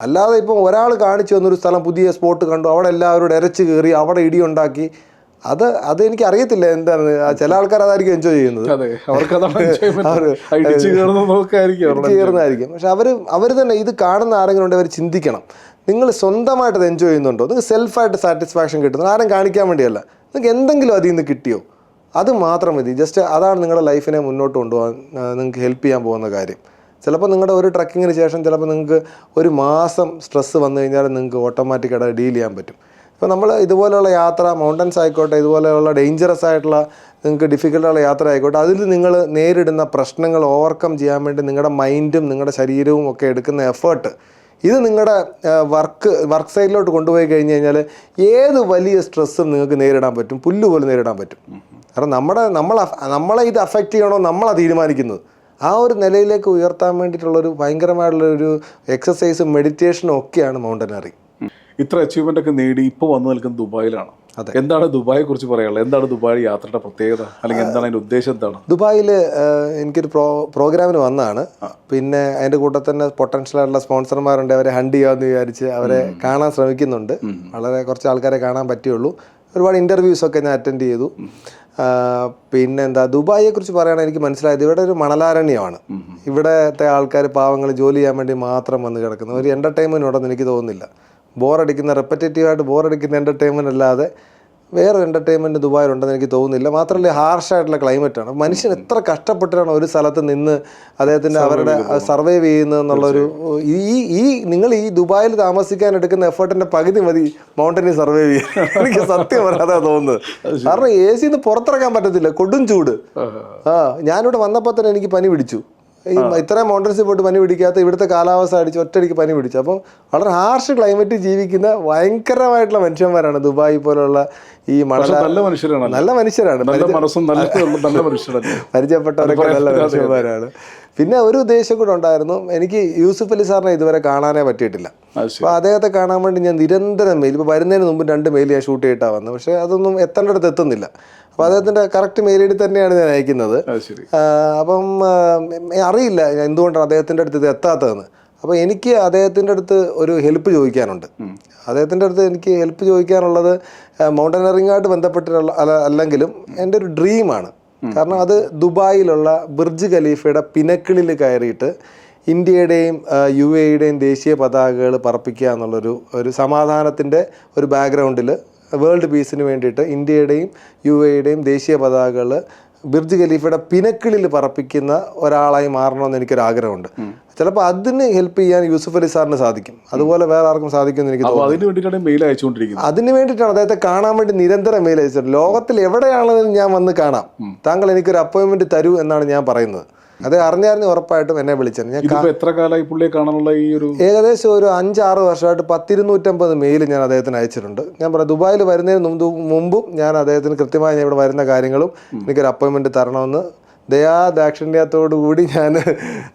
അല്ലാതെ ഇപ്പം ഒരാൾ കാണിച്ചു തന്നൊരു സ്ഥലം, പുതിയ സ്പോട്ട് കണ്ടു, അവിടെ എല്ലാവരോടും ഇരച്ച് കയറി അവിടെ ഇടിയുണ്ടാക്കി, അത് എനിക്ക് അറിയത്തില്ല എന്താണ്. ചില ആൾക്കാർ അതായിരിക്കും എൻജോയ് ചെയ്യുന്നത്, ചേർന്നായിരിക്കും. പക്ഷെ അവർ തന്നെ ഇത് കാണുന്ന ആരെങ്കിലും ഉണ്ടെങ്കിൽ അവർ ചിന്തിക്കണം, നിങ്ങൾ സ്വന്തമായിട്ട് എൻജോയ് ചെയ്യുന്നുണ്ടോ, നിങ്ങൾക്ക് സെൽഫായിട്ട് സാറ്റിസ്ഫാക്ഷൻ കിട്ടുന്നു, ആരും കാണിക്കാൻ വേണ്ടിയല്ല. നിങ്ങൾക്ക് എന്തെങ്കിലും അതിൽ നിന്ന് കിട്ടിയോ, അത് മാത്രം മതി. ജസ്റ്റ് അതാണ് നിങ്ങളുടെ ലൈഫിനെ മുന്നോട്ട് കൊണ്ടുപോകാൻ നിങ്ങൾക്ക് ഹെൽപ്പ് ചെയ്യാൻ പോകുന്ന കാര്യം. ചിലപ്പോൾ നിങ്ങളുടെ ഒരു ട്രക്കിങ്ങിന് ശേഷം ചിലപ്പോൾ നിങ്ങൾക്ക് ഒരു മാസം സ്ട്രെസ്സ് വന്നു കഴിഞ്ഞാൽ നിങ്ങൾക്ക് ഓട്ടോമാറ്റിക്കായിട്ട് ഡീൽ ചെയ്യാൻ പറ്റും. ഇപ്പോൾ നമ്മൾ ഇതുപോലെയുള്ള യാത്ര, മൗണ്ടൻസ് ആയിക്കോട്ടെ, ഇതുപോലെയുള്ള ഡേഞ്ചറസ് ആയിട്ടുള്ള നിങ്ങൾക്ക് ഡിഫിക്കൽട്ടുള്ള യാത്ര ആയിക്കോട്ടെ, അതിൽ നിങ്ങൾ നേരിടുന്ന പ്രശ്നങ്ങൾ ഓവർകം ചെയ്യാൻ വേണ്ടി നിങ്ങളുടെ മൈൻഡും നിങ്ങളുടെ ശരീരവും ഒക്കെ എടുക്കുന്ന എഫേർട്ട്, ഇത് നിങ്ങളുടെ വർക്ക് സൈഡിലോട്ട് കൊണ്ടുപോയി കഴിഞ്ഞ് കഴിഞ്ഞാൽ ഏത് വലിയ സ്ട്രെസ്സും നിങ്ങൾക്ക് നേരിടാൻ പറ്റും, പുല്ലുപോലെ നേരിടാൻ പറ്റും. കാരണം നമ്മളെ ഇത് അഫക്റ്റ് ചെയ്യണോ നമ്മളാണ് തീരുമാനിക്കുന്നത്. ആ ഒരു നിലയിലേക്ക് ഉയർത്താൻ വേണ്ടിയിട്ടുള്ളൊരു ഭയങ്കരമായിട്ടുള്ളൊരു എക്സസൈസും മെഡിറ്റേഷനും ഒക്കെയാണ് മൗണ്ടനറി. ഇത്ര അച്ചീവ്മെൻ്റ് ഒക്കെ നേടി ഇപ്പോൾ വന്നു നിൽക്കുന്നത് ദുബായിലാണ്. അതെ. എന്താണ് ദുബായെ കുറിച്ച് പറയാനുള്ളത്? എന്താണ് ദുബായ് യാത്രയുടെ പ്രത്യേകത, അല്ലെങ്കിൽ എന്താണ് അതിൻ്റെ ഉദ്ദേശം? എന്താണ് ദുബായിൽ എനിക്കൊരു പ്രോഗ്രാമിന് വന്നതാണ്. പിന്നെ അതിൻ്റെ കൂട്ടത്തിൽ തന്നെ പൊട്ടൻഷ്യൽ ആയിട്ടുള്ള സ്പോൺസർമാരുണ്ട്, അവരെ ഹണ്ട് ചെയ്യാമെന്ന് വിചാരിച്ച് അവരെ കാണാൻ ശ്രമിക്കുന്നുണ്ട്. വളരെ കുറച്ച് ആൾക്കാരെ കാണാൻ പറ്റുള്ളൂ. ഒരുപാട് ഇൻ്റർവ്യൂസൊക്കെ ഞാൻ അറ്റൻഡ് ചെയ്തു. പിന്നെ എന്താ, ദുബായിയെ കുറിച്ച് പറയുകയാണെങ്കിൽ എനിക്ക് മനസ്സിലായത് ഇവിടെ ഒരു മണലാരണ്യമാണ്. ഇവിടത്തെ ആൾക്കാർ പാവങ്ങൾ ജോലി ചെയ്യാൻ വേണ്ടി മാത്രം വന്ന് കിടക്കുന്നു. ഒരു എൻ്റർടൈൻമെൻറ്റ് ഉണ്ടെന്ന് എനിക്ക് തോന്നുന്നില്ല. ബോറടിക്കുന്ന, റെപ്പറ്റേറ്റീവായിട്ട് ബോറടിക്കുന്ന എൻ്റർടൈൻമെൻറ്റ് അല്ലാതെ വേറെ എൻ്റർടൈൻമെൻറ്റ് ദുബായിലുണ്ടെന്ന് എനിക്ക് തോന്നുന്നില്ല. മാത്രമല്ല ഹാർഷായിട്ടുള്ള ക്ലൈമറ്റാണ്. മനുഷ്യൻ എത്ര കഷ്ടപ്പെട്ടിട്ടാണ് ഒരു സ്ഥലത്ത് നിന്ന് അദ്ദേഹത്തിൻ്റെ അവരുടെ സർവൈവ് ചെയ്യുന്നതെന്നുള്ളൊരു നിങ്ങൾ ഈ ദുബായിൽ താമസിക്കാൻ എടുക്കുന്ന എഫേർട്ടിൻ്റെ പകുതി മതി മൗണ്ടനിൽ സർവൈവ് ചെയ്യാൻ. എനിക്ക് സത്യം പറയാതെ തോന്നുന്നത്. കാരണം AC പുറത്തിറക്കാൻ പറ്റത്തില്ല, കൊടും ചൂട്. ഞാനിവിടെ വന്നപ്പോൾ തന്നെ എനിക്ക് പനി പിടിച്ചു. ഇത്രയും മൗണ്ടൻസിൽ പോയിട്ട് പനി പിടിക്കാത്ത ഇവിടുത്തെ കാലാവസ്ഥ അടിച്ച് ഒറ്റയടിക്ക് പനി പിടിച്ചു. അപ്പം വളരെ ഹാർഷ് ക്ലൈമറ്റിൽ ജീവിക്കുന്ന ഭയങ്കരമായിട്ടുള്ള മനുഷ്യന്മാരാണ് ദുബായ് പോലുള്ള ഈ നല്ല മനുഷ്യരാണ്, പരിചയപ്പെട്ടവരൊക്കെ നല്ല മനുഷ്യന്മാരാണ്. പിന്നെ ഒരു ഉദ്ദേശം കൂടെ ഉണ്ടായിരുന്നു എനിക്ക്. യൂസുഫ് അലി സാറിനെ ഇതുവരെ കാണാനേ പറ്റിയിട്ടില്ല. അപ്പോൾ അദ്ദേഹത്തെ കാണാൻ വേണ്ടി ഞാൻ നിരന്തരം മെയിൽ, ഇപ്പോൾ വരുന്നതിന് മുമ്പ് 2 മെയിൽ ഞാൻ ഷൂട്ട് ചെയ്തിട്ടാണ് വന്നത്. പക്ഷേ അതൊന്നും എത്തേണ്ടടുത്ത് എത്തുന്നില്ല. അപ്പോൾ അദ്ദേഹത്തിൻ്റെ കറക്റ്റ് മെയിൽ ഐ ഡി തന്നെയാണ് ഞാൻ അയക്കുന്നത്. അപ്പം അറിയില്ല എന്തുകൊണ്ടാണ് അദ്ദേഹത്തിൻ്റെ അടുത്ത് ഇത് എത്താത്തതെന്ന്. അപ്പോൾ എനിക്ക് അദ്ദേഹത്തിൻ്റെ അടുത്ത് ഒരു ഹെൽപ്പ് ചോദിക്കാനുണ്ട്. അദ്ദേഹത്തിൻ്റെ അടുത്ത് എനിക്ക് ഹെൽപ്പ് ചോദിക്കാനുള്ളത് മൗണ്ടനറിങ്ങായിട്ട് ബന്ധപ്പെട്ടിട്ടുള്ള അല്ലെങ്കിലും എൻ്റെ ഒരു ഡ്രീമാണ്. കാരണം അത് ദുബായിലുള്ള ബുർജ് ഖലീഫയുടെ പിനക്കിളിൽ കയറിയിട്ട് ഇന്ത്യയുടെയും UAEയുടെയും ദേശീയ പതാകകൾ പറപ്പിക്കുക എന്നുള്ളൊരു സമാധാനത്തിൻ്റെ ഒരു ബാക്ക്ഗ്രൗണ്ടിൽ വേൾഡ് പീസിന് വേണ്ടിയിട്ട് ഇന്ത്യയുടെയും UAEയുടെയും ദേശീയ പതാകകൾ ബുർജ് ഖലീഫയുടെ പിനക്കിളിൽ പറപ്പിക്കുന്ന ഒരാളായി മാറണമെന്ന് എനിക്കൊരാഗ്രഹമുണ്ട്. ചിലപ്പോൾ അതിന് ഹെൽപ്പ് ചെയ്യാൻ യൂസുഫ് അലി സാറിന് സാധിക്കും, അതുപോലെ വേറെ ആർക്കും സാധിക്കുമെന്ന് എനിക്ക് തോന്നുന്നു. അതിന് വേണ്ടിയിട്ടാണ് അദ്ദേഹത്തെ കാണാൻ വേണ്ടി നിരന്തരം മെയിൽ അയച്ചത്. ലോകത്തിൽ എവിടെയാണെങ്കിലും ഞാൻ വന്ന് കാണാം, താങ്കൾ എനിക്കൊരു അപ്പോയിൻമെൻറ്റ് തരൂ എന്നാണ് ഞാൻ പറയുന്നത്. അത് അറിഞ്ഞായിരുന്നു ഉറപ്പായിട്ടും എന്നെ വിളിച്ചത്. ഞാൻ എത്ര കാലമായി പുള്ളിയെ കാണാനുള്ള ഈ ഒരു ഏകദേശം ഒരു 5-6 വർഷമായിട്ട് 10-250 മെയിൽ ഞാൻ അദ്ദേഹത്തിന് അയച്ചിട്ടുണ്ട്. ഞാൻ പറയാം, ദുബായിൽ വരുന്നതിന് മുമ്പും ഞാൻ അദ്ദേഹത്തിന് കൃത്യമായി ഞാൻ ഇവിടെ വരുന്ന കാര്യങ്ങളും എനിക്കൊരു അപ്പോയിൻമെൻറ്റ് തരണമെന്ന് ദയാദാക്ഷിണ്യത്തോടു കൂടി ഞാൻ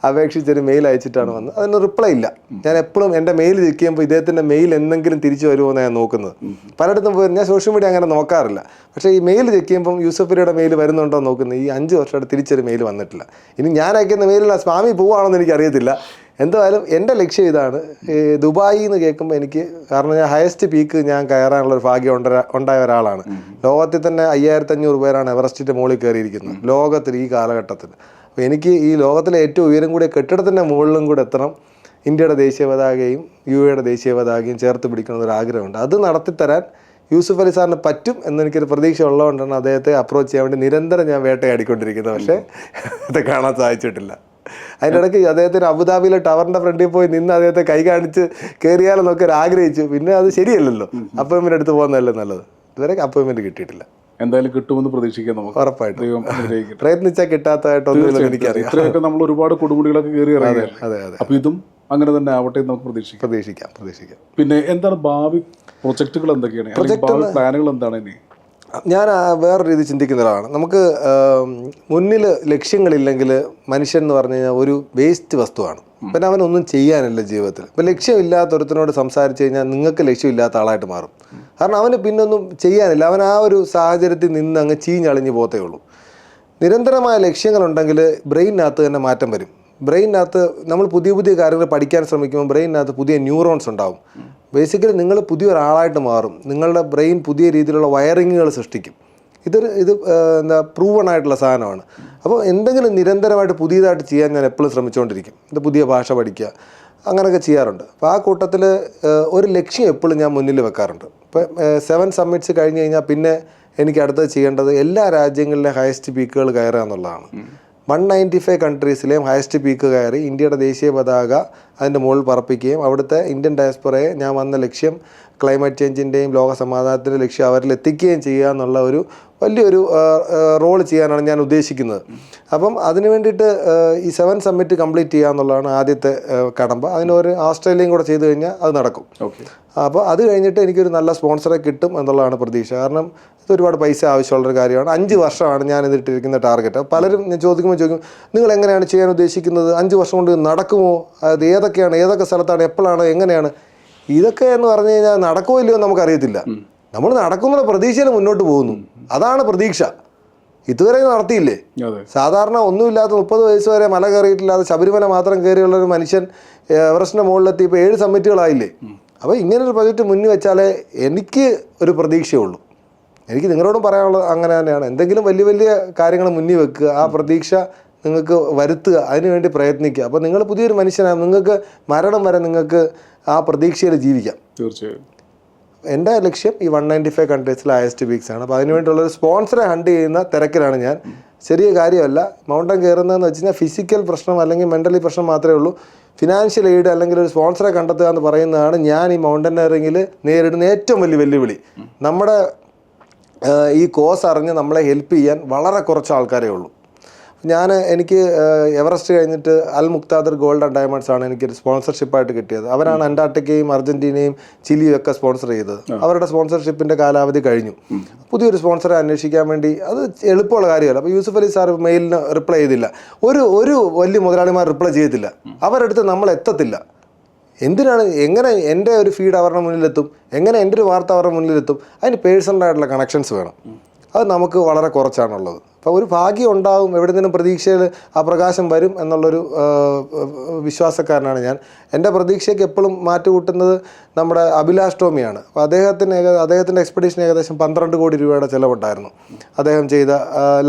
അപേക്ഷിച്ചൊരു മെയിൽ അയച്ചിട്ടാണ് വന്നത്. അതിന് റിപ്ലൈ ഇല്ല. ഞാൻ എപ്പോഴും എൻ്റെ മെയിൽ ചെക്ക് ചെയ്യുമ്പോൾ ഇദ്ദേഹത്തിൻ്റെ മെയിൽ എന്തെങ്കിലും തിരിച്ചു വരുമോ എന്നാണ് ഞാൻ നോക്കുന്നത്. പലയിടത്തും പോയി ഞാൻ സോഷ്യൽ മീഡിയ അങ്ങനെ നോക്കാറില്ല. പക്ഷേ ഈ മെയിൽ ചെക്ക് ചെയ്യുമ്പം യൂസുഫ് അലിയുടെ മെയിൽ വരുന്നുണ്ടോ എന്ന് നോക്കുന്നത്. ഈ 5 വർഷമായിട്ട് തിരിച്ചൊരു മെയിൽ വന്നിട്ടില്ല. ഇനി ഞാൻ അയക്കുന്ന മെയിലിൽ സ്വാമി പോവുകയാണെന്ന് എനിക്കറിയത്തില്ല. എന്തായാലും എൻ്റെ ലക്ഷ്യം ഇതാണ്. ദുബായി എന്ന് കേൾക്കുമ്പോൾ എനിക്ക്, കാരണം ഞാൻ ഹയസ്റ്റ് പീക്ക് ഞാൻ കയറാനുള്ളൊരു ഭാഗ്യം ഉണ്ടായ ഒരാളാണ്. ലോകത്തിൽ തന്നെ 5500 പേരാണ് എവറസ്റ്റിൻ്റെ മുകളിൽ കയറിയിരിക്കുന്നത് ലോകത്തിൽ ഈ കാലഘട്ടത്തിൽ. അപ്പോൾ എനിക്ക് ഈ ലോകത്തിലെ ഏറ്റവും ഉയരം കൂടിയ കെട്ടിടത്തിൻ്റെ മുകളിലും കൂടെ എത്തണം. ഇന്ത്യയുടെ ദേശീയ പതാകയും UAEയുടെ ദേശീയ പതാകയും ചേർത്ത് പിടിക്കണമെന്നൊരു ആഗ്രഹമുണ്ട്. അത് നടത്തിത്തരാൻ യൂസുഫ് അലി സാറിന് പറ്റും എന്നെനിക്കൊരു പ്രതീക്ഷ ഉള്ളതുകൊണ്ടാണ് അദ്ദേഹത്തെ അപ്രോച്ച് ചെയ്യാൻ വേണ്ടി നിരന്തരം ഞാൻ വേട്ടയാടിക്കൊണ്ടിരിക്കുന്നത്. പക്ഷേ അത് കാണാൻ സാധിച്ചിട്ടില്ല. അതിനിടയ്ക്ക് അദ്ദേഹത്തിന് അബുദാബിയിലെ ടവറിൻ്റെ ഫ്രണ്ടിൽ പോയി നിന്ന് അദ്ദേഹത്തെ കൈ കാണിച്ച് കയറിയാലെന്നൊക്കെ ആഗ്രഹിച്ചു. പിന്നെ അത് ശരിയല്ലല്ലോ, അപ്പോയിൻമെൻറ്റ് എടുത്ത് പോകുന്നതല്ലേ നല്ലത്. ഇതുവരെ അപ്പോയിൻമെൻറ്റ് കിട്ടിയിട്ടില്ല. എന്തായാലും കിട്ടുമെന്ന് പ്രതീക്ഷിക്കാം നമുക്ക്. ഉറപ്പായിട്ടും പ്രയത്നിച്ചാൽ കിട്ടാത്തതായിട്ടൊന്നും എനിക്കറിയാം. ഇത്രയൊക്കെ നമ്മൾ ഒരുപാട് കൊടുമുടികളൊക്കെ കയറി ഇറങ്ങി. അതെ. അപ്പോൾ ഇതും അങ്ങനെ തന്നെ ആവട്ടെ എന്ന് നമുക്ക് പ്രതീക്ഷിക്കാം. പിന്നെ എന്താണ് ഭാവി പ്രൊജക്റ്റുകൾ, എന്തൊക്കെയാണ് ഭാവി പ്ലാനുകൾ എന്താണ് ഇനി? ഞാൻ വേറെ രീതി ചിന്തിക്കുന്ന ഒരാളാണ്. നമുക്ക് മുന്നിൽ ലക്ഷ്യങ്ങളില്ലെങ്കിൽ മനുഷ്യൻ എന്ന് പറഞ്ഞു കഴിഞ്ഞാൽ ഒരു വേസ്റ്റ് വസ്തുവാണ്. പിന്നെ അവനൊന്നും ചെയ്യാനില്ല ജീവിതത്തിൽ. ഇപ്പം ലക്ഷ്യമില്ലാത്തൊരുത്തിനോട് സംസാരിച്ച് കഴിഞ്ഞാൽ നിങ്ങൾക്ക് ലക്ഷ്യമില്ലാത്ത ആളായിട്ട് മാറും. കാരണം അവന് പിന്നൊന്നും ചെയ്യാനില്ല. അവൻ ആ ഒരു സാഹചര്യത്തിൽ നിന്ന് അങ്ങ് ചീഞ്ഞളിഞ്ഞ് പോത്തേ ഉള്ളൂ. നിരന്തരമായ ലക്ഷ്യങ്ങളുണ്ടെങ്കിൽ ബ്രെയിനകത്ത് തന്നെ മാറ്റം വരും. ബ്രെയിനകത്ത് നമ്മൾ പുതിയ പുതിയ കാര്യങ്ങൾ പഠിക്കാൻ ശ്രമിക്കുമ്പോൾ ബ്രെയിനകത്ത് പുതിയ ന്യൂറോൺസ് ഉണ്ടാവും. ബേസിക്കലി നിങ്ങൾ പുതിയൊരാളായിട്ട് മാറും. നിങ്ങളുടെ ബ്രെയിൻ പുതിയ രീതിയിലുള്ള വയറിങ്ങുകൾ സൃഷ്ടിക്കും. ഇത് എന്താ പ്രൂവൺ ആയിട്ടുള്ള സാധനമാണ്. അപ്പോൾ എന്തെങ്കിലും നിരന്തരമായിട്ട് പുതിയതായിട്ട് ചെയ്യാൻ ഞാൻ എപ്പോഴും ശ്രമിച്ചുകൊണ്ടിരിക്കും. ഇത് പുതിയ ഭാഷ പഠിക്കുക, അങ്ങനെയൊക്കെ ചെയ്യാറുണ്ട്. അപ്പോൾ ആ കൂട്ടത്തിൽ ഒരു ലക്ഷ്യം എപ്പോഴും ഞാൻ മുന്നിൽ വെക്കാറുണ്ട്. ഇപ്പോൾ 7 സമ്മിറ്റ്സ് കഴിഞ്ഞ് കഴിഞ്ഞാൽ പിന്നെ എനിക്ക് അടുത്തത് ചെയ്യേണ്ടത് എല്ലാ രാജ്യങ്ങളിലെ ഹയസ്റ്റ് പീക്കുകൾ കയറുക എന്നുള്ളതാണ്. 195 കൺട്രീസിലെയും ഹയസ്റ്റ് പീക്ക് കയറി ഇന്ത്യയുടെ ദേശീയ പതാക അതിൻ്റെ മുകളിൽ പറപ്പിക്കുകയും അവിടുത്തെ ഇന്ത്യൻ ഡയസ്പൊറയെ ഞാൻ വന്ന ലക്ഷ്യം ക്ലൈമറ്റ് ചേഞ്ചിൻ്റെയും ലോക സമാധാനത്തിൻ്റെ ലക്ഷ്യം അവരിൽ എത്തിക്കുകയും ചെയ്യുക എന്നുള്ള ഒരു വലിയൊരു റോൾ ചെയ്യാനാണ് ഞാൻ ഉദ്ദേശിക്കുന്നത്. അപ്പം അതിന് വേണ്ടിയിട്ട് ഈ 7 സമ്മിറ്റ് കംപ്ലീറ്റ് ചെയ്യുക എന്നുള്ളതാണ് ആദ്യത്തെ കടമ്പ. അതിനൊരു ഓസ്ട്രേലിയയും കൂടെ ചെയ്ത് കഴിഞ്ഞാൽ അത് നടക്കും. അപ്പോൾ അത് കഴിഞ്ഞിട്ട് എനിക്കൊരു നല്ല സ്പോൺസറെ കിട്ടും എന്നുള്ളതാണ് പ്രതീക്ഷ. കാരണം ഇത് ഒരുപാട് പൈസ ആവശ്യമുള്ളൊരു കാര്യമാണ്. 5 വർഷമാണ് ഞാൻ ഇതിട്ടിരിക്കുന്ന ടാർഗറ്റ്. പലരും ഞാൻ ചോദിക്കും നിങ്ങൾ എങ്ങനെയാണ് ചെയ്യാൻ ഉദ്ദേശിക്കുന്നത്, 5 വർഷം കൊണ്ട് നടക്കുമോ, അത് ഏതൊക്കെയാണ്, ഏതൊക്കെ സ്ഥലത്താണ്, എപ്പോഴാണ്, എങ്ങനെയാണ്, ഇതൊക്കെ എന്ന് പറഞ്ഞു കഴിഞ്ഞാൽ നടക്കുമോ ഇല്ലയോ നമുക്കറിയത്തില്ല. നമ്മൾ നടക്കുന്നുള്ള പ്രതീക്ഷയിൽ മുന്നോട്ട് പോകുന്നു, അതാണ് പ്രതീക്ഷ. ഇതുവരെ നടത്തിയില്ലേ. സാധാരണ ഒന്നുമില്ലാത്ത 30 വയസ്സ് വരെ മല കയറിയിട്ടില്ലാതെ ശബരിമല മാത്രം കയറിയുള്ളൊരു മനുഷ്യൻ എവറസ്റ്റിൻ്റെ മുകളിലെത്തി ഇപ്പോൾ 7 സമ്മിറ്റുകളായില്ലേ. അപ്പോൾ ഇങ്ങനൊരു പ്രൊജക്റ്റ് മുന്നിൽ വെച്ചാലേ എനിക്ക് ഒരു പ്രതീക്ഷയുള്ളൂ. എനിക്ക് നിങ്ങളോടും പറയാനുള്ളത് അങ്ങനെ തന്നെയാണ്. എന്തെങ്കിലും വലിയ വലിയ കാര്യങ്ങൾ മുന്നിൽ വെക്കുക, ആ പ്രതീക്ഷ നിങ്ങൾക്ക് വരുത്തുക, അതിനുവേണ്ടി പ്രയത്നിക്കുക. അപ്പോൾ നിങ്ങൾ പുതിയൊരു മനുഷ്യനാണ്. നിങ്ങൾക്ക് മരണം വരെ നിങ്ങൾക്ക് ആ പ്രതീക്ഷയിൽ ജീവിക്കാം. തീർച്ചയായും എൻ്റെ ലക്ഷ്യം ഈ 195 കൺട്രീസിലെ ഹയസ്റ്റ് പീക്സ് ആണ്. അപ്പോൾ അതിനുവേണ്ടിയുള്ളൊരു സ്പോൺസറെ ഹണ്ട് ചെയ്യുന്ന തിരക്കിലാണ് ഞാൻ. ചെറിയ കാര്യമല്ല മൗണ്ടൻ കയറുന്നതെന്ന് വെച്ച് കഴിഞ്ഞാൽ ഫിസിക്കൽ പ്രശ്നം അല്ലെങ്കിൽ മെൻ്റലി പ്രശ്നം മാത്രമേ ഉള്ളൂ. ഫിനാൻഷ്യൽ എയ്ഡ് അല്ലെങ്കിൽ ഒരു സ്പോൺസറെ കണ്ടെത്തുക എന്ന് പറയുന്നതാണ് ഞാൻ ഈ മൗണ്ടനറിങ്ങിൽ നേരിടുന്ന ഏറ്റവും വലിയ വെല്ലുവിളി. നമ്മുടെ ഈ കോഴ്സ് അറിഞ്ഞ് നമ്മളെ ഹെൽപ്പ് ചെയ്യാൻ വളരെ കുറച്ച് ആൾക്കാരേ ഉള്ളൂ. എനിക്ക് എവറസ്റ്റ് കഴിഞ്ഞിട്ട് അൽ മുക്താദർ ഗോൾഡ് ആൻഡ് ഡയമണ്ട്സ് ആണ് എനിക്കൊരു സ്പോൺസർഷിപ്പായിട്ട് കിട്ടിയത്. അവരാണ് അന്റാർട്ടിക്കയും അർജന്റീനയും ചിലിയും ഒക്കെ സ്പോൺസർ ചെയ്തത്. അവരുടെ സ്പോൺസർഷിപ്പിൻ്റെ കാലാവധി കഴിഞ്ഞു. പുതിയൊരു സ്പോൺസറെ അന്വേഷിക്കാൻ വേണ്ടി അത് എളുപ്പമുള്ള കാര്യമല്ല. അപ്പോൾ യൂസുഫ് അലി സാർ മെയിലിന് റിപ്ലൈ ചെയ്തില്ല. ഒരു വലിയ മുതലാളിമാർ റിപ്ലൈ ചെയ്യത്തില്ല. അവരെടുത്ത് നമ്മൾ എത്തത്തില്ല. എന്തിനാണ്, എങ്ങനെ എൻ്റെ ഒരു ഫീഡ് അവരുടെ മുന്നിലെത്തും, എങ്ങനെ എൻ്റെ ഒരു വാർത്ത അവരുടെ മുന്നിലെത്തും? അതിന് പേഴ്സണലായിട്ടുള്ള കണക്ഷൻസ് വേണം. അത് നമുക്ക് വളരെ കുറച്ചാണുള്ളത്. അപ്പോൾ ഒരു ഭാഗ്യം ഉണ്ടാവും, എവിടെ നിന്നും പ്രതീക്ഷയിൽ ആ പ്രകാശം വരും എന്നുള്ളൊരു വിശ്വാസക്കാരനാണ് ഞാൻ. എൻ്റെ പ്രതീക്ഷയ്ക്ക് എപ്പോഴും മാറ്റുകൂട്ടുന്നത് നമ്മുടെ അഭിലാഷ് ടോമിയാണ്. അപ്പോൾ അദ്ദേഹത്തിൻ്റെ എക്സ്പെഡീഷൻ ഏകദേശം 12 കോടി രൂപയുടെ ചിലവുണ്ടായിരുന്നു അദ്ദേഹം ചെയ്ത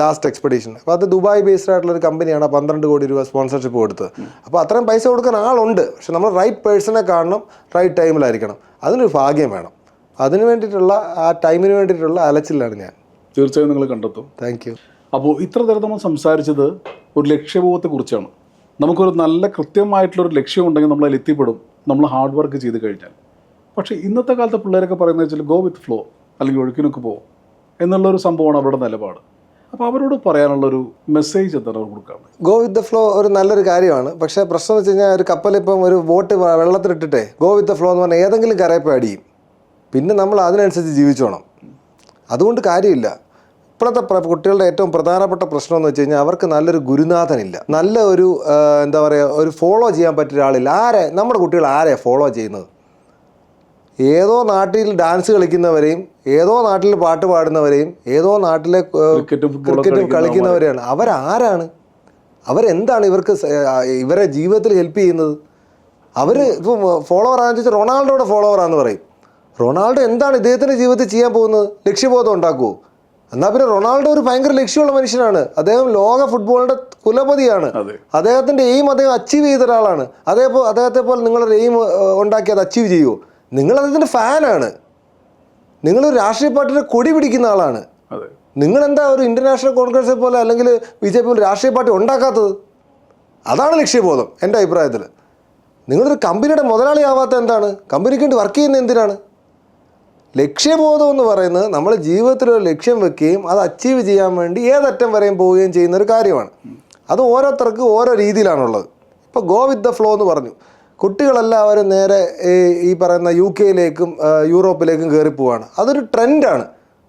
ലാസ്റ്റ് എക്സ്പെഡീഷൻ. അപ്പോൾ അത് ദുബായ് ബേസ്ഡ് ആയിട്ടുള്ളൊരു കമ്പനിയാണ് 12 കോടി രൂപ സ്പോൺസർഷിപ്പ് കൊടുത്തത്. അപ്പോൾ അത്രയും പൈസ കൊടുക്കാൻ ആളുണ്ട്. പക്ഷെ നമ്മൾ റൈറ്റ് പേഴ്സണെ കാണണം, റൈറ്റ് ടൈമിലായിരിക്കണം. അതിനൊരു ഭാഗ്യം വേണം. അതിന് വേണ്ടിയിട്ടുള്ള ആ ടൈമിന് വേണ്ടിയിട്ടുള്ള അലച്ചിലാണ് ഞാൻ. തീർച്ചയായും നിങ്ങൾ കണ്ടെത്തും. Thank you. അപ്പോൾ ഇത്ര നേരം നമ്മൾ സംസാരിച്ചത് ഒരു ലക്ഷ്യബോധത്തെക്കുറിച്ചാണ്. നമുക്കൊരു നല്ല കൃത്യമായിട്ടുള്ളൊരു ലക്ഷ്യമുണ്ടെങ്കിൽ നമ്മളതിൽ എത്തിപ്പെടും, നമ്മൾ ഹാർഡ് വർക്ക് ചെയ്ത് കഴിഞ്ഞാൽ. പക്ഷേ ഇന്നത്തെ കാലത്തെ പിള്ളേരൊക്കെ പറയുന്നത് വെച്ചാൽ ഗോ വിത്ത് ഫ്ലോ, അല്ലെങ്കിൽ ഒഴുക്കിനൊക്കെ പോകും എന്നുള്ളൊരു സംഭവമാണ് അവരുടെ നിലപാട്. അപ്പോൾ അവരോട് പറയാനുള്ളൊരു മെസ്സേജ് എന്താണ് അവർ കൊടുക്കാറ്? ഗോ വിത്ത് ദ ഫ്ലോ ഒരു നല്ലൊരു കാര്യമാണ്. പക്ഷേ പ്രശ്നം എന്ന് വെച്ച് കഴിഞ്ഞാൽ ഒരു കപ്പലിപ്പം ഒരു ബോട്ട് വെള്ളത്തിലിട്ടിട്ടേ ഗോ വിത്ത് ദ ഫ്ലോ എന്ന് പറഞ്ഞാൽ ഏതെങ്കിലും കരയപ്പോൾ അടിയും. പിന്നെ നമ്മൾ അതിനനുസരിച്ച് ജീവിച്ചോണം. അതുകൊണ്ട് കാര്യമില്ല. ഇപ്പോഴത്തെ കുട്ടികളുടെ ഏറ്റവും പ്രധാനപ്പെട്ട പ്രശ്നം എന്ന് വെച്ച് കഴിഞ്ഞാൽ അവർക്ക് നല്ലൊരു ഗുരുനാഥനില്ല, നല്ല ഒരു എന്താ പറയുക, ഒരു ഫോളോ ചെയ്യാൻ പറ്റിയ ഒരാളില്ല. നമ്മുടെ കുട്ടികൾ ആരെയാണ് ഫോളോ ചെയ്യുന്നത്? ഏതോ നാട്ടിൽ ഡാൻസ് കളിക്കുന്നവരെയും ഏതോ നാട്ടിൽ പാട്ട് പാടുന്നവരെയും ഏതോ നാട്ടിലെ ക്രിക്കറ്റും കളിക്കുന്നവരെയാണ്. അവരാരാണ്? അവരെന്താണ് ഇവരെ ജീവിതത്തിൽ ഹെൽപ്പ് ചെയ്യുന്നത്? അവർ ഇപ്പോൾ ഫോളോവർ ആണെന്ന് വെച്ചാൽ റൊണാൾഡോയുടെ ഫോളോവറാന്ന് പറയും. റൊണാൾഡോ എന്താണ് ഇദ്ദേഹത്തിൻ്റെ ജീവിതത്തിൽ ചെയ്യാൻ പോകുന്നത്? ലക്ഷ്യബോധം ഉണ്ടാക്കുമോ? എന്നാൽ പിന്നെ റൊണാൾഡോ ഒരു ഭയങ്കര ലക്ഷ്യമുള്ള മനുഷ്യനാണ്. അദ്ദേഹം ലോക ഫുട്ബോളിൻ്റെ കുലപതിയാണ്. അദ്ദേഹത്തിൻ്റെ എയിം അദ്ദേഹം അച്ചീവ് ചെയ്ത ഒരാളാണ്. അദ്ദേഹത്തെ പോലെ നിങ്ങളൊരു എയിം ഉണ്ടാക്കി അത് അച്ചീവ് ചെയ്യുമോ? നിങ്ങൾ അദ്ദേഹത്തിൻ്റെ ഫാനാണ്. നിങ്ങളൊരു രാഷ്ട്രീയ പാർട്ടിയുടെ കൊടി പിടിക്കുന്ന ആളാണ്. നിങ്ങളെന്താ ഒരു ഇൻ്റർനാഷണൽ കോൺഗ്രസ് പോലെ അല്ലെങ്കിൽ BJP പോലെ രാഷ്ട്രീയ പാർട്ടി ഉണ്ടാക്കാത്തത്? അതാണ് ലക്ഷ്യബോധം എൻ്റെ അഭിപ്രായത്തിൽ. നിങ്ങളൊരു കമ്പനിയുടെ മുതലാളിയാവാത്ത എന്താണ്? കമ്പനിക്ക് വേണ്ടി വർക്ക് ചെയ്യുന്നത് എന്തിനാണ്? ലക്ഷ്യബോധം എന്ന് പറയുന്നത് നമ്മൾ ജീവിതത്തിലൊരു ലക്ഷ്യം വെക്കുകയും അത് അച്ചീവ് ചെയ്യാൻ വേണ്ടി ഏതറ്റം വരെയും പോവുകയും ചെയ്യുന്നൊരു കാര്യമാണ്. അത് ഓരോരുത്തർക്കും ഓരോ രീതിയിലാണുള്ളത്. ഇപ്പോൾ ഗോ വിത്ത് ദ ഫ്ലോ എന്ന് പറഞ്ഞു. കുട്ടികളെല്ലാവരും നേരെ ഈ പറയുന്ന UK-യിലേക്കും യൂറോപ്പിലേക്കും കയറിപ്പോവാണ്. അതൊരു ട്രെൻഡാണ്.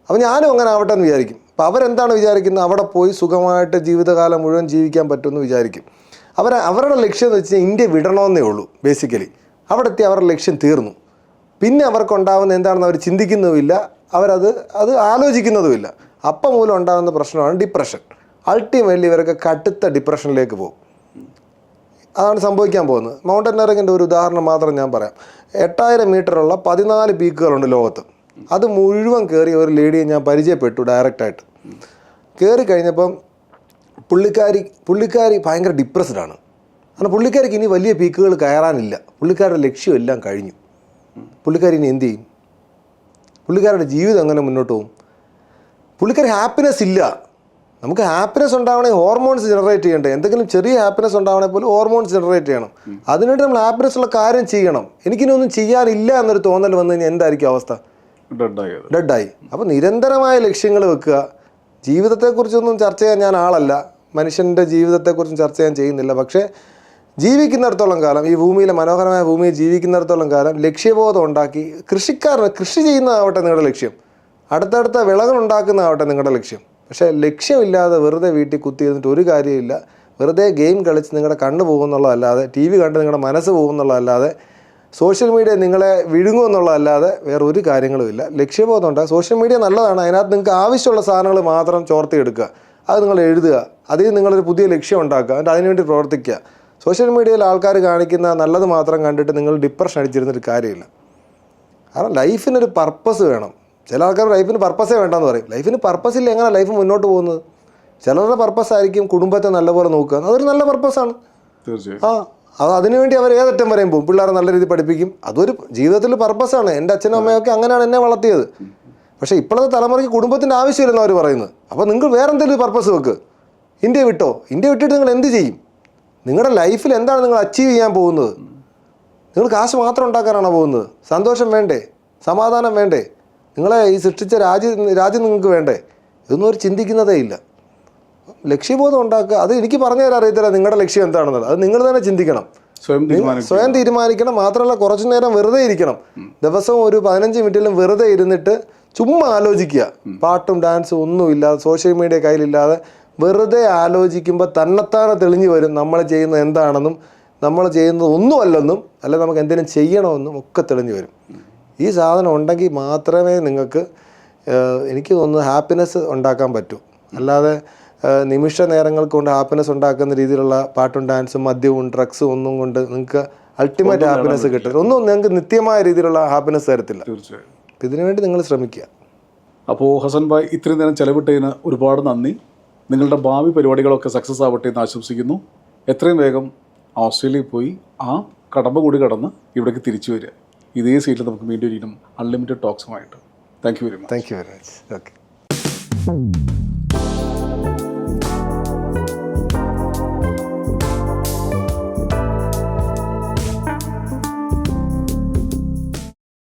അപ്പോൾ ഞാനും അങ്ങനെ ആവട്ടെ എന്ന് വിചാരിക്കും. അപ്പോൾ അവരെന്താണ് വിചാരിക്കുന്നത്? അവിടെ പോയി സുഖമായിട്ട് ജീവിതകാലം മുഴുവൻ ജീവിക്കാൻ പറ്റുമെന്ന് വിചാരിക്കും. അവരുടെ ലക്ഷ്യം എന്ന് വെച്ചാൽ ഇന്ത്യ വിടണമെന്നേ ഉള്ളൂ. ബേസിക്കലി അവിടെ എത്തി അവരുടെ ലക്ഷ്യം തീർന്നു. പിന്നെ അവർക്കുണ്ടാകുന്ന എന്താണെന്ന് അവർ ചിന്തിക്കുന്നുമില്ല, അത് ആലോചിക്കുന്നതുമില്ല. അപ്പം മൂലം ഉണ്ടാകുന്ന പ്രശ്നമാണ് ഡിപ്രഷൻ. അൾട്ടിമേറ്റ്ലി ഇവരൊക്കെ കടുത്ത ഡിപ്രഷനിലേക്ക് പോകും. അതാണ് സംഭവിക്കാൻ പോകുന്നത്. മൗണ്ടനറിങ്ങിൻ്റെ ഒരു ഉദാഹരണം മാത്രം ഞാൻ പറയാം. 8000 മീറ്ററുള്ള 14 പീക്കുകളുണ്ട് ലോകത്ത്. അത് മുഴുവൻ കയറിയ ഒരു ലേഡിയെ ഞാൻ പരിചയപ്പെട്ടു ഡയറക്റ്റായിട്ട്. കയറി കഴിഞ്ഞപ്പം പുള്ളിക്കാരി ഭയങ്കര ഡിപ്രസ്ഡാണ്. കാരണം പുള്ളിക്കാരിക്ക് ഇനി വലിയ പീക്കുകൾ കയറാനില്ല. പുള്ളിക്കാരുടെ ലക്ഷ്യമെല്ലാം കഴിഞ്ഞു. പുള്ളിക്കാരി ഇനി എന്ത് ചെയ്യും? പുള്ളിക്കാരുടെ ജീവിതം എങ്ങനെ മുന്നോട്ട് പോകും? പുള്ളിക്കാരി ഹാപ്പിനെസ് ഇല്ല. നമുക്ക് ഹാപ്പിനെസ് ഉണ്ടാവണമെങ്കിൽ ഹോർമോൺസ് ജനറേറ്റ് ചെയ്യണ്ടേ? എന്തെങ്കിലും ചെറിയ ഹാപ്പിനെസ് ഉണ്ടാവണേ പോലും ഹോർമോൺസ് ജനറേറ്റ് ചെയ്യണം. അതിനുവേണ്ടി നമ്മൾ ഹാപ്പിനെസ് ഉള്ള കാര്യം ചെയ്യണം. എനിക്കിനി ഒന്നും ചെയ്യാനില്ല എന്നൊരു തോന്നൽ വന്നു കഴിഞ്ഞാൽ എന്തായിരിക്കും അവസ്ഥ? ഡെഡായി. അപ്പോൾ നിരന്തരമായ ലക്ഷ്യങ്ങൾ വെക്കുക. ജീവിതത്തെക്കുറിച്ചൊന്നും ചർച്ച ചെയ്യാൻ ഞാൻ ആളല്ല, മനുഷ്യൻ്റെ ജീവിതത്തെക്കുറിച്ചും ചർച്ച ചെയ്യാൻ ചെയ്യുന്നില്ല. പക്ഷേ ജീവിക്കുന്നിടത്തോളം കാലം, ഈ ഭൂമിയിലെ മനോഹരമായ ഭൂമിയിൽ ജീവിക്കുന്നിടത്തോളം കാലം ലക്ഷ്യബോധം ഉണ്ടാക്കി, കൃഷി ചെയ്യുന്നതാവട്ടെ നിങ്ങളുടെ ലക്ഷ്യം, അടുത്തടുത്ത വിളകൾ ഉണ്ടാക്കുന്നതാവട്ടെ നിങ്ങളുടെ ലക്ഷ്യം. പക്ഷേ ലക്ഷ്യമില്ലാതെ വെറുതെ വീട്ടിൽ കുത്തിയിരുന്നിട്ട് ഒരു കാര്യമില്ല. വെറുതെ ഗെയിം കളിച്ച് നിങ്ങളുടെ കണ്ണ് പോകുന്നുള്ളതല്ലാതെ, TV കണ്ട് നിങ്ങളുടെ മനസ്സ് പോകുന്നുള്ളതല്ലാതെ, സോഷ്യൽ മീഡിയ നിങ്ങളെ വിഴുങ്ങുമെന്നുള്ളതല്ലാതെ വേറെ ഒരു കാര്യങ്ങളുമില്ല. ലക്ഷ്യബോധം ഉണ്ടാകുക. സോഷ്യൽ മീഡിയ നല്ലതാണ്. അതിനകത്ത് നിങ്ങൾക്ക് ആവശ്യമുള്ള സാധനങ്ങൾ മാത്രം ചോർത്തിയെടുക്കുക, അത് നിങ്ങൾ എഴുതുക, അതിൽ നിങ്ങളൊരു പുതിയ ലക്ഷ്യം ഉണ്ടാക്കുക, എന്നിട്ട് അതിനുവേണ്ടി പ്രവർത്തിക്കുക. സോഷ്യൽ മീഡിയയിൽ ആൾക്കാർ കാണിക്കുന്ന നല്ലത് മാത്രം കണ്ടിട്ട് നിങ്ങൾ ഡിപ്രഷൻ അടിച്ചിരുന്നൊരു കാര്യമില്ല. കാരണം ലൈഫിനൊരു പർപ്പസ് വേണം. ചില ആൾക്കാർ ലൈഫിന് പർപ്പസേ വേണ്ടെന്ന് പറയും. ലൈഫിന് പർപ്പസ് ഇല്ല, എങ്ങനെ ലൈഫ് മുന്നോട്ട് പോകുന്നത്? ചിലരുടെ പർപ്പസ് ആയിരിക്കും കുടുംബത്തെ നല്ലപോലെ നോക്കുക. അതൊരു നല്ല പർപ്പസാണ്. അത് അതിനുവേണ്ടി അവർ ഏതറ്റം വരെയും പോകും. പിള്ളേരെ നല്ല രീതിയിൽ പഠിപ്പിക്കും. അതൊരു ജീവിതത്തിൽ പർപ്പസാണ്. എൻ്റെ അച്ഛനും അമ്മയൊക്കെ അങ്ങനെയാണ് എന്നെ വളർത്തിയത്. പക്ഷേ ഇപ്പോഴത്തെ തലമുറയ്ക്ക് കുടുംബത്തിൻ്റെ ആവശ്യമില്ലെന്ന് അവർ പറയുന്നത്. അപ്പോൾ നിങ്ങൾ വേറെ എന്തെങ്കിലും പർപ്പസ് വെക്ക്. ഇന്ത്യ വിട്ടോ. ഇന്ത്യ വിട്ടിട്ട് നിങ്ങൾ എന്ത് ചെയ്യും? നിങ്ങളുടെ ലൈഫിൽ എന്താണ് നിങ്ങൾ അച്ചീവ് ചെയ്യാൻ പോകുന്നത്? നിങ്ങൾ കാശ് മാത്രം ഉണ്ടാക്കാനാണോ പോകുന്നത്? സന്തോഷം വേണ്ടേ? സമാധാനം വേണ്ടേ? നിങ്ങളെ ഈ സൃഷ്ടിച്ച രാജ്യം നിങ്ങൾക്ക് വേണ്ടേ? ഇതൊന്നും ഒരു ചിന്തിക്കുന്നതേ ഇല്ല. ലക്ഷ്യബോധം ഉണ്ടാക്കുക. അത് എനിക്ക് പറഞ്ഞു തരാൻ അറിയത്തില്ല നിങ്ങളുടെ ലക്ഷ്യം എന്താണെന്നുള്ളത്. അത് നിങ്ങൾ തന്നെ ചിന്തിക്കണം, സ്വയം തീരുമാനിക്കണം. മാത്രമല്ല കുറച്ചു നേരം വെറുതെ ഇരിക്കണം. ദിവസവും ഒരു 15 മിനിറ്റിലും വെറുതെ ഇരുന്നിട്ട് ചുമ്മാ ആലോചിക്കുക. പാട്ടും ഡാൻസും ഒന്നുമില്ലാതെ, സോഷ്യൽ മീഡിയ കയ്യിലില്ലാതെ വെറുതെ ആലോചിക്കുമ്പോൾ തന്നെത്താനെ തെളിഞ്ഞു വരും നമ്മൾ ചെയ്യുന്നത് എന്താണെന്നും നമ്മൾ ചെയ്യുന്നത് ഒന്നുമല്ലെന്നും, അല്ല നമുക്ക് എന്തെങ്കിലും ചെയ്യണമെന്നും ഒക്കെ തെളിഞ്ഞു വരും. ഈ സാധനം ഉണ്ടെങ്കിൽ മാത്രമേ നിങ്ങൾക്ക് എനിക്ക് തോന്നുന്നു ഹാപ്പിനെസ് ഉണ്ടാക്കാൻ പറ്റൂ. അല്ലാതെ നിമിഷ നേരങ്ങൾക്ക് കൊണ്ട് ഹാപ്പിനെസ് ഉണ്ടാക്കുന്ന രീതിയിലുള്ള പാട്ടും ഡാൻസും മദ്യവും ഡ്രഗ്സും ഒന്നും കൊണ്ട് നിങ്ങൾക്ക് അൾട്ടിമേറ്റ് ഹാപ്പിനെസ് കിട്ടില്ല. ഒന്നും നിങ്ങൾക്ക് നിത്യമായ രീതിയിലുള്ള ഹാപ്പിനെസ് തരത്തില്ല. തീർച്ചയായും. ഇതിനുവേണ്ടി നിങ്ങൾ ശ്രമിക്കുക. അപ്പോൾ ഹസൻ ഭായ് ഇത്രയും നേരം ചെലവിട്ടതിന് ഒരുപാട് നന്ദി. നിങ്ങളുടെ ഭാവി പരിപാടികളൊക്കെ സക്സസ് ആവട്ടെ എന്ന് ആശംസിക്കുന്നു. എത്രയും വേഗം ഓസ്ട്രേലിയയിൽ പോയി ആ കടമ്പ കൂടി കടന്ന് ഇവിടേക്ക് തിരിച്ചു വരിക. ഇതേ സീറ്റിൽ നമുക്ക് വീണ്ടും അൺലിമിറ്റഡ് ടോക്സുമായിട്ട്. Thank you very much. Thank you very much. Okay.